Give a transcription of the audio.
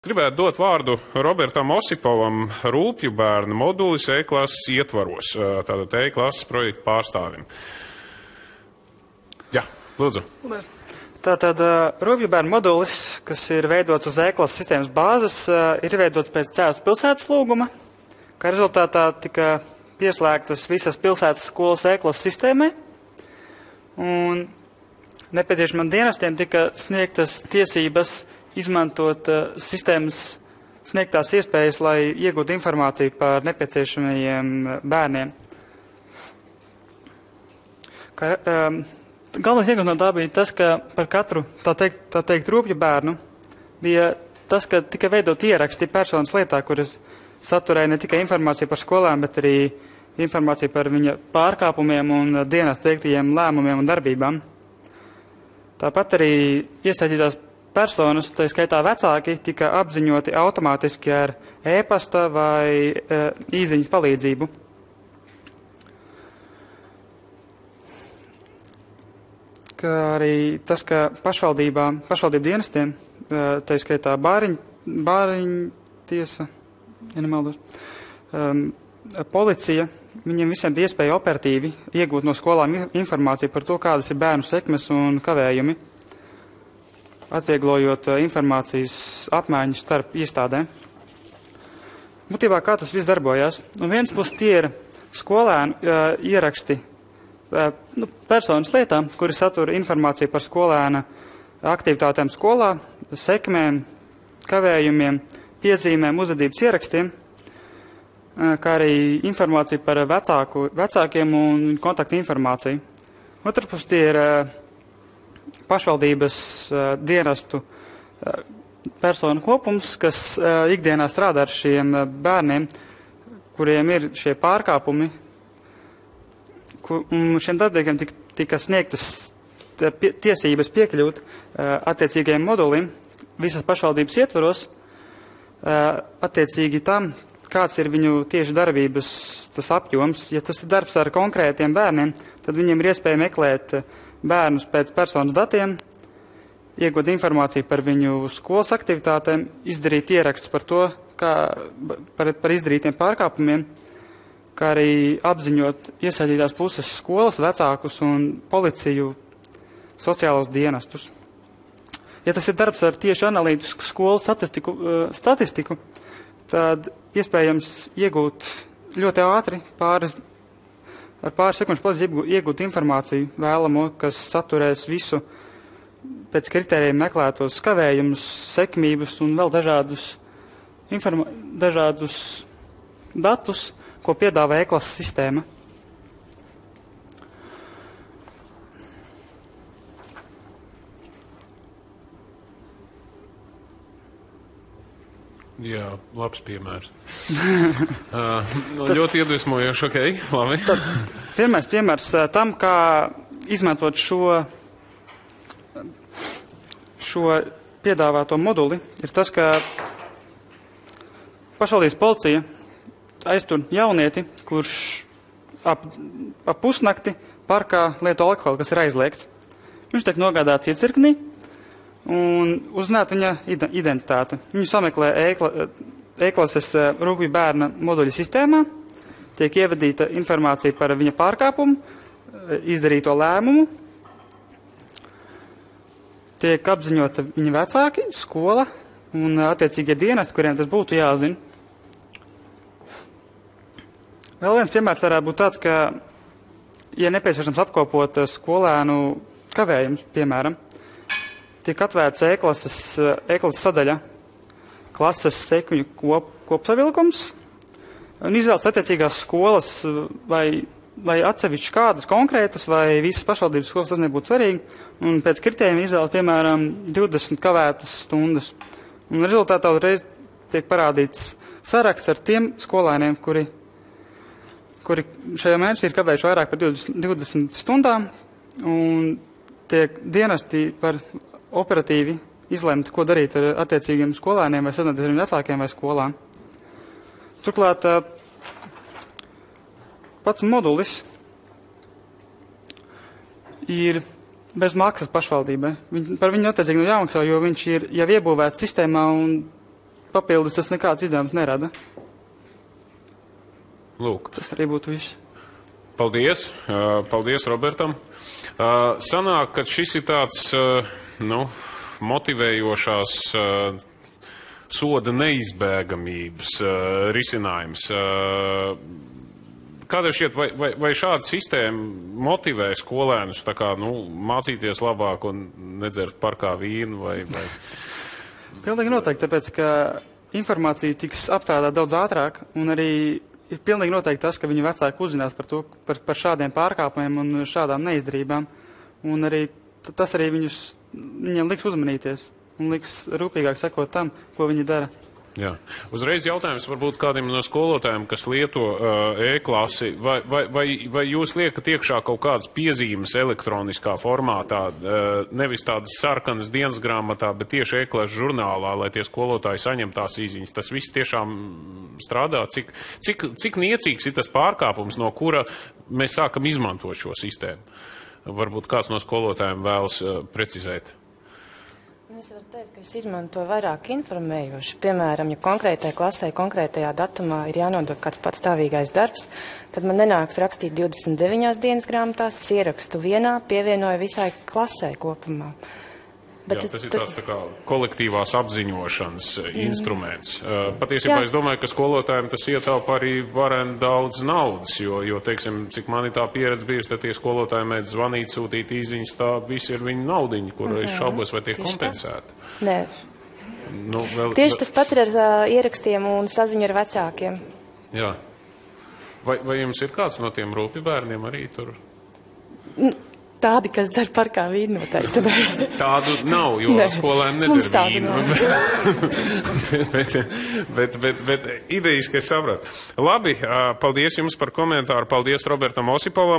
Gribētu dot vārdu Robertam Osipovam, Rūpju bērnu modulis E-klases ietvaros, tātad E-klases projektu pārstāvim. Jā, lūdzu. Tātad Rūpju bērnu modulis, kas ir veidots uz E-klases sistēmas bāzes, ir veidots pēc Cēvas pilsētas lūguma, kā rezultātā tika pieslēgtas visas pilsētas skolas E-klases sistēmai, un nepieciešamiem dienestiem tika sniegtas tiesības izmantot sistēmas sniegtās iespējas, lai iegūtu informāciju par nepieciešamajiem bērniem. Galvenais iegūst no tā bija tas, ka par katru, tā teikt, rūpju bērnu bija tas, ka tika veidot ieraksti personas lietā, kuras saturēja ne tikai informāciju par skolām, bet arī informāciju par viņa pārkāpumiem un dienestu veiktajiem lēmumiem un darbībām. Tāpat arī iesaistītās personas, tā skaitā vecāki, tika apziņoti automātiski ar e-pasta vai īziņas palīdzību. Kā arī tas, ka pašvaldību dienestiem, tā skaitā bāriņu tiesa, ja nemaldos, policija, viņiem visiem bija iespēja operatīvi iegūt no skolām informāciju par to, kādas ir bērnu sekmes un kavējumi, atvieglojot informācijas apmaiņu starp iestādēm. Būtībā kā tas viss darbojās? No vienas puses tie ir skolēnu ieraksti personas lietām, kuri satura informāciju par skolēna aktivitātēm skolā, sekmēm, kavējumiem, piezīmēm, uzvedības ierakstiem, kā arī informācija par vecākiem un kontaktu informāciju. Otrpus tie ir pašvaldības dienestu personu kopums, kas ikdienā strādā ar šiem bērniem, kuriem ir šie pārkāpumi. Šiem darbiniekiem tika sniegtas tiesības piekļūt attiecīgajiem modulim visas pašvaldības ietvaros, attiecīgi tam, kāds ir viņu tieši darbības tas apjoms. Ja tas ir darbs ar konkrētiem bērniem, tad viņiem ir iespēja meklēt bērnus pēc personas datiem, iegūt informāciju par viņu skolas aktivitātēm, izdarīt ierakstus par to, par izdarītiem pārkāpumiem, kā arī apziņot iesaistītās puses skolas, vecākus un policiju, sociālos dienestus. Ja tas ir darbs ar tieši analītisku skolu statistiku, tad iespējams iegūt ļoti ātri ar pāris sekundžu palīdzību iegūt informāciju vēlamo, kas saturēs visu pēc kritērijiem meklētos kavējumus, sekmības un vēl dažādus datus, ko piedāvā E-klases sistēma. Jā, labs piemērs. Ļoti iedvesmojoši, ok, labi. Pirmais piemērs tam, kā izmantot šo piedāvāto moduli, ir tas, ka pašvaldības policija aiztur jaunieti, kurš ap pusnakti parkā lieto alkoholu, kas ir aizliegts. Viņš tiek nogādāts iecirknī un uzzināt viņa identitāti. Viņu sameklē E-klases Rūpju bērna moduļa sistēmā, tiek ievadīta informācija par viņa pārkāpumu, izdarīto lēmumu, tiek apziņota viņa vecāki, skola un attiecīgie dienesti, kuriem tas būtu jāzina. Vēl viens piemērs varētu būt tāds, ka, ja nepieciešams apkopot skolēnu kavējumus, piemēram, tiek atvērts E-klases sadaļa, klases sekmju kopsavilkums, un izvēlas attiecīgās skolas vai atsevišķi kādas konkrētas, vai visas pašvaldības skolas, tas nebūtu svarīgi, un pēc kritējiem izvēlas, piemēram, 20 kavētas stundas. Un rezultātā uzreiz tiek parādīts saraksts ar tiem skolēniem, kuri šajā mēnesī ir kavējuši vairāk par 20 stundām, un tiek dienesti par operatīvi izlemt, ko darīt ar attiecīgiem skolēniem, vai sazināties ar viņu vecākiem vai skolām. Turklāt pats modulis ir bez maksas pašvaldībai. Par viņu attiecīgi nav jāmaksā, jo viņš ir jau iebūvēts sistēmā un papildus tas nekāds izdevums nerada. Lūk. Tas arī būtu viss. Paldies. Paldies Robertam. Sanāk, ka šis ir tāds, motivējošās soda neizbēgamības risinājums. Kādēļ šķiet, vai šāda sistēma motivē skolēnus tā kā, mācīties labāk un nedzert parkā vīnu vai? Pilnīgi noteikti, tāpēc, ka informācija tiks apstrādāta daudz ātrāk, un arī ir pilnīgi noteikti tas, ka viņu vecāki uzzinās par šādiem pārkāpumiem un šādām neizdarībām, un arī tas arī viņiem liks uzmanīties un liks rūpīgāk sekot tam, ko viņi dara. Jā. Uzreiz jautājums varbūt kādiem no skolotājiem, kas lieto e-klasi, vai jūs liekat iekšā kaut kādas piezīmes elektroniskā formātā, nevis tādas sarkanas dienas grāmatā, bet tieši e-klases žurnālā, lai tie skolotāji saņem tās īziņas. Tas viss tiešām strādā. Cik niecīgs ir tas pārkāpums, no kura mēs sākam izmantot šo sistēmu? Varbūt kāds no skolotājiem vēlas precizēt. Es varu teikt, ka es izmantoju vairāk informējoši. Piemēram, ja konkrētai klasē, konkrētajā datumā ir jānodod kāds patstāvīgais darbs, tad man nenāks rakstīt 29 dienas grāmatās, es ierakstu vienā, pievienoju visai klasē kopumā. Bet jā, tas ir tāds tā kā kolektīvās apziņošanas instruments. Patiesībā es domāju, ka skolotājiem tas ietaupa arī varen daudz naudas, jo, teiksim, cik man ir tā pieredze bijusi, tad tie skolotāji mēdz zvanīt, sūtīt īziņas, tā visi ir viņu naudiņi, kur es šaubos, vai tiek kompensēti. Nē. Tieši tas pats ir ar ierakstiem un saziņu ar vecākiem. Jā. Vai jums ir kāds no tiem rūpju bērniem arī tur? Tādi, kas dzer parkā vīnu noteikti. Tādu nav, jo skolēni nedzer vīnu. bet idejas, ka es sapratu. Labi, paldies jums par komentāru. Paldies Robertam Osipovam.